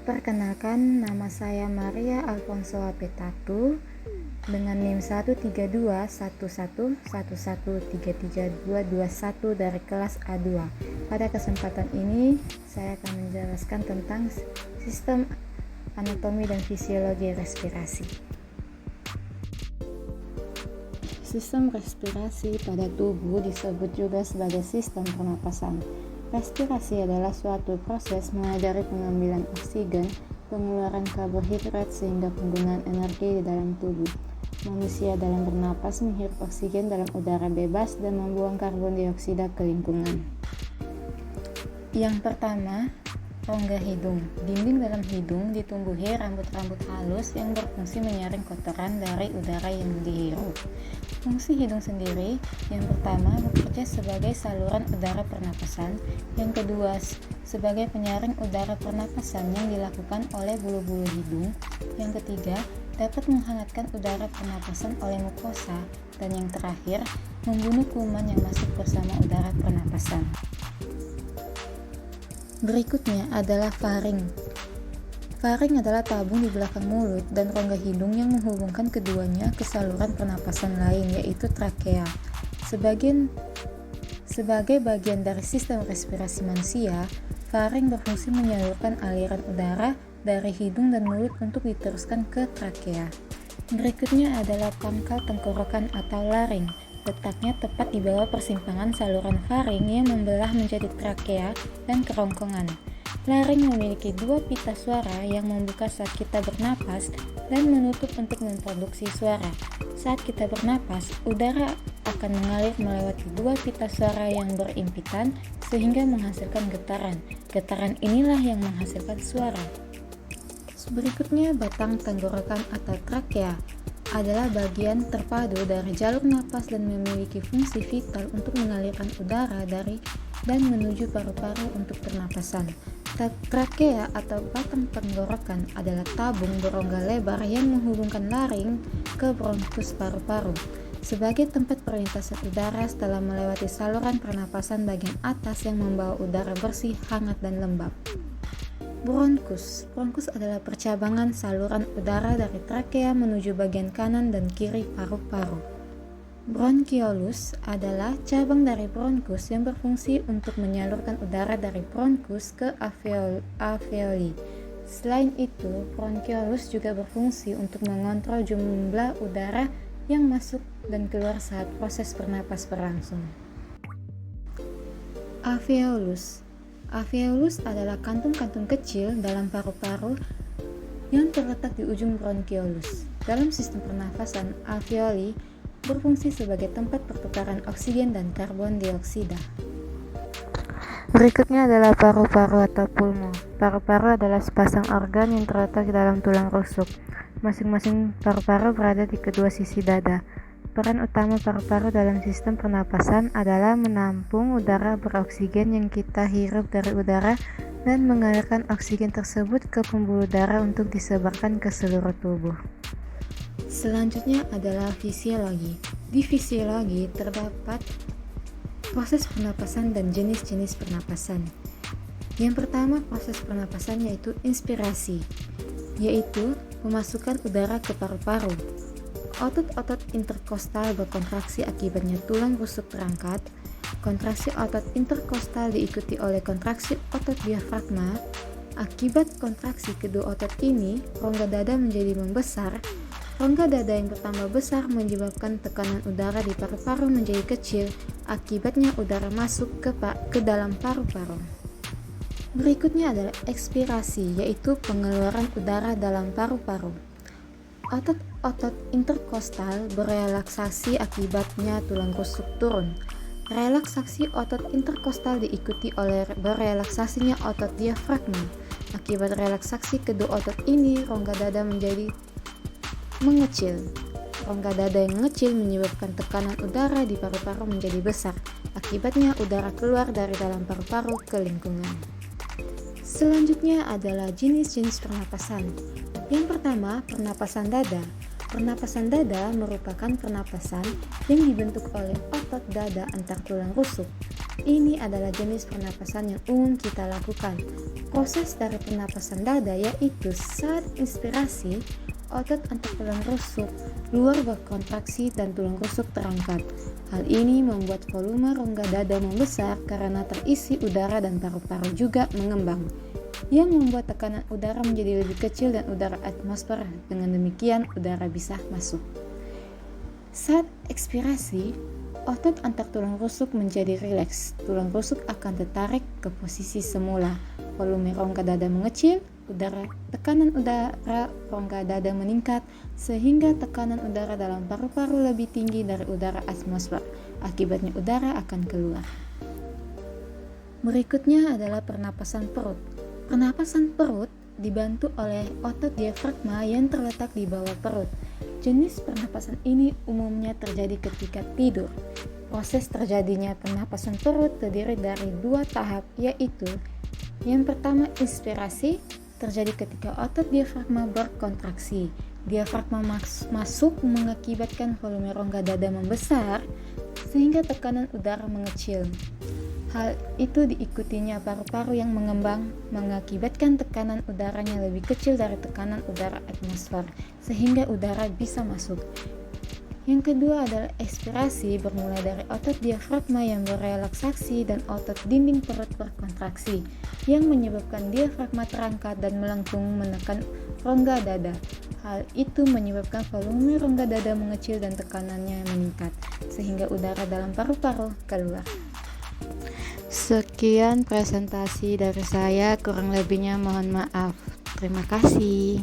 Perkenalkan, nama saya Maria Alfonso Apetatu dengan NIM 1321111332221 dari kelas A2. Pada kesempatan ini, saya akan menjelaskan tentang sistem anatomi dan fisiologi respirasi. Sistem respirasi pada tubuh disebut juga sebagai sistem pernapasan. Respirasi adalah suatu proses mulai dari pengambilan oksigen, pengeluaran karbohidrat sehingga penggunaan energi di dalam tubuh. Manusia dalam bernapas menghirup oksigen dalam udara bebas dan membuang karbon dioksida ke lingkungan. Yang pertama, rongga hidung. Dinding dalam hidung ditumbuhi rambut-rambut halus yang berfungsi menyaring kotoran dari udara yang dihirup. Fungsi hidung sendiri, yang pertama bekerja sebagai saluran udara pernapasan, yang kedua sebagai penyaring udara pernapasan yang dilakukan oleh bulu-bulu hidung, yang ketiga dapat menghangatkan udara pernapasan oleh mukosa, dan yang terakhir membunuh kuman yang masuk bersama udara pernapasan. Berikutnya adalah faring. Faring adalah tabung di belakang mulut dan rongga hidung yang menghubungkan keduanya ke saluran pernapasan lain, yaitu trakea. Sebagai bagian dari sistem respirasi manusia, faring berfungsi menyalurkan aliran udara dari hidung dan mulut untuk diteruskan ke trakea. Berikutnya adalah pangkal tenggorokan atau laring. Letaknya tepat di bawah persimpangan saluran faring yang membelah menjadi trakea dan kerongkongan. Laring memiliki dua pita suara yang membuka saat kita bernapas dan menutup untuk memproduksi suara. Saat kita bernapas, udara akan mengalir melewati dua pita suara yang berimpitan sehingga menghasilkan getaran. Getaran inilah yang menghasilkan suara. Berikutnya, batang tenggorokan atau trakea adalah bagian terpadu dari jalur napas dan memiliki fungsi vital untuk mengalirkan udara dari dan menuju paru-paru untuk pernapasan. Trakea atau batang tenggorokan adalah tabung berongga lebar yang menghubungkan laring ke bronkus paru-paru sebagai tempat perlintasan udara setelah melewati saluran pernapasan bagian atas yang membawa udara bersih, hangat, dan lembab. Bronkus adalah percabangan saluran udara dari trakea menuju bagian kanan dan kiri paru-paru. Bronkiolus adalah cabang dari bronkus yang berfungsi untuk menyalurkan udara dari bronkus ke alveoli. Selain itu, bronkiolus juga berfungsi untuk mengontrol jumlah udara yang masuk dan keluar saat proses bernapas berlangsung. Alveolus adalah kantung-kantung kecil dalam paru-paru yang terletak di ujung bronkiolus. Dalam sistem pernafasan, alveoli berfungsi sebagai tempat pertukaran oksigen dan karbon dioksida. Berikutnya adalah paru-paru atau pulmo. Paru-paru adalah sepasang organ yang terletak di dalam tulang rusuk. Masing-masing paru-paru berada di kedua sisi dada. Peran utama paru-paru dalam sistem pernapasan adalah menampung udara beroksigen yang kita hirup dari udara dan mengalirkan oksigen tersebut ke pembuluh darah untuk disebarkan ke seluruh tubuh. Selanjutnya adalah fisiologi. Di fisiologi terdapat proses pernapasan dan jenis-jenis pernapasan. Yang pertama proses pernapasan yaitu inspirasi, yaitu pemasukan udara ke paru-paru. Otot-otot interkostal berkontraksi akibatnya tulang rusuk terangkat. Kontraksi otot interkostal diikuti oleh kontraksi otot diafragma. Akibat kontraksi kedua otot ini, rongga dada menjadi membesar. Rongga dada yang bertambah besar menyebabkan tekanan udara di paru-paru menjadi kecil, akibatnya udara masuk ke dalam paru-paru. Berikutnya adalah ekspirasi, yaitu pengeluaran udara dalam paru-paru. Otot-otot interkostal berelaksasi akibatnya tulang rusuk turun. Relaksasi otot interkostal diikuti oleh berelaksasinya otot diafragma. Akibat relaksasi kedua otot ini, rongga dada menjadi mengecil. Rongga dada yang mengecil menyebabkan tekanan udara di paru-paru menjadi besar. Akibatnya udara keluar dari dalam paru-paru ke lingkungan. Selanjutnya adalah jenis-jenis pernapasan. Yang pertama, pernapasan dada. Pernapasan dada merupakan pernapasan yang dibentuk oleh otot dada antar tulang rusuk. Ini adalah jenis pernapasan yang umum kita lakukan. Proses dari pernapasan dada yaitu saat inspirasi, otot antar tulang rusuk luar berkontraksi dan tulang rusuk terangkat. Hal ini membuat volume rongga dada membesar karena terisi udara dan paru-paru juga mengembang, yang membuat tekanan udara menjadi lebih kecil dan udara atmosfer. Dengan demikian, udara bisa masuk. Saat ekspirasi, otot antar tulang rusuk menjadi rileks. Tulang rusuk akan tertarik ke posisi semula. Volume rongga dada mengecil, tekanan udara rongga dada meningkat, sehingga tekanan udara dalam paru-paru lebih tinggi dari udara atmosfer. Akibatnya udara akan keluar. Berikutnya adalah pernapasan perut. Pernapasan perut dibantu oleh otot diafragma yang terletak di bawah perut. Jenis pernapasan ini umumnya terjadi ketika tidur. Proses terjadinya pernapasan perut terdiri dari 2 tahap, yaitu yang pertama inspirasi, terjadi ketika otot diafragma berkontraksi. Diafragma masuk mengakibatkan volume rongga dada membesar sehingga tekanan udara mengecil. Hal itu diikutinya paru-paru yang mengembang mengakibatkan tekanan udaranya lebih kecil dari tekanan udara atmosfer sehingga udara bisa masuk. Yang kedua adalah ekspirasi, bermula dari otot diafragma yang berelaksasi dan otot dinding perut berkontraksi yang menyebabkan diafragma terangkat dan melengkung menekan rongga dada. Hal itu menyebabkan volume rongga dada mengecil dan tekanannya meningkat sehingga udara dalam paru-paru keluar. Sekian presentasi dari saya, kurang lebihnya mohon maaf. Terima kasih.